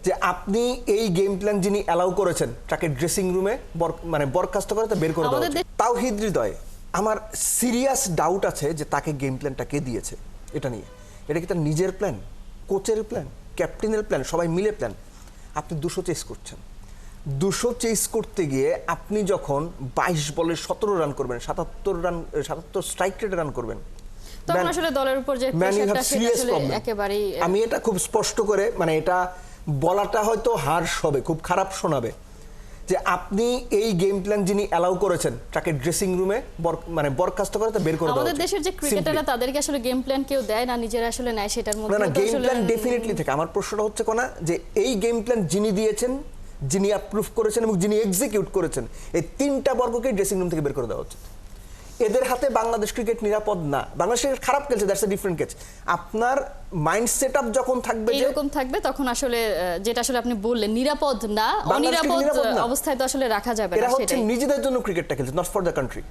যে আপনি এই গেম প্ল্যান যিনি অ্যালাউ করেছেন তাকে ড্রেসিং রুমে মানে বরখাস্ত করে বের করে দেওয়া উচিত। তাওহীদ হৃদয়, আমার সিরিয়াস ডাউট আছে যে তাকে গেম প্ল্যানটা কে দিয়েছে এটা নিয়ে। এটা কি তার নিজের প্ল্যান, কোচের প্ল্যান, ক্যাপ্টেনের প্ল্যান, সবাই মিলে প্ল্যান? আপনি 200 চেস করছেন, 200 চেস করতে গিয়ে আপনি যখন 22 বলে 17 রান করবেন, 77 স্ট্রাইক রেটে রান করবেন, তখন আসলে দলের উপর যে প্রেসারটা সেটা আসলে একেবারেই আমি এটা খুব স্পষ্ট করে মানে এটা বলাটা হয়তো হার্শ হবে, খুব খারাপ শোনাবে, যে আপনি এই গেম প্ল্যান যিনি অ্যালাউ করেছেন তাকে ড্রেসিং রুমে মানে বরখাস্ত করে বের করে দেওয়া উচিত। আমাদের দেশের যে ক্রিকেটাররা তাদেরকে আসলে গেম প্ল্যান কেউ দেয় না, নিজেরা আসলে নেয়, সেটার মধ্যে না গেম প্ল্যান ডেফিনেটলি থাকে। আমার প্রশ্নটা হচ্ছে কোনা যে এই গেম প্ল্যান যিনি দিয়েছেন, যিনি অ্যাপ্রুভ করেছেন এবং যিনি এক্সিকিউট করেছেন, এই তিনটা বর্গকে ড্রেসিং রুম থেকে বের করে দেওয়া উচিত। এদের হাতে বাংলাদেশ ক্রিকেট নিরাপদ না। বাংলাদেশ ক্রিকেট খারাপ খেলছে, দ্যাটস আ ডিফারেন্ট কেস। আপনার মাইন্ড সেটআপ যখন থাকবে যে এরকম থাকবে, তখন আসলে যেটা আসলে আপনি বললেন নিরাপদ না, অনিরাপদ অবস্থায় তো আসলে রাখা যাবে না। এরা হচ্ছে নিজেদের জন্য ক্রিকেটটা খেলছে, নট ফর দ্য কান্ট্রি।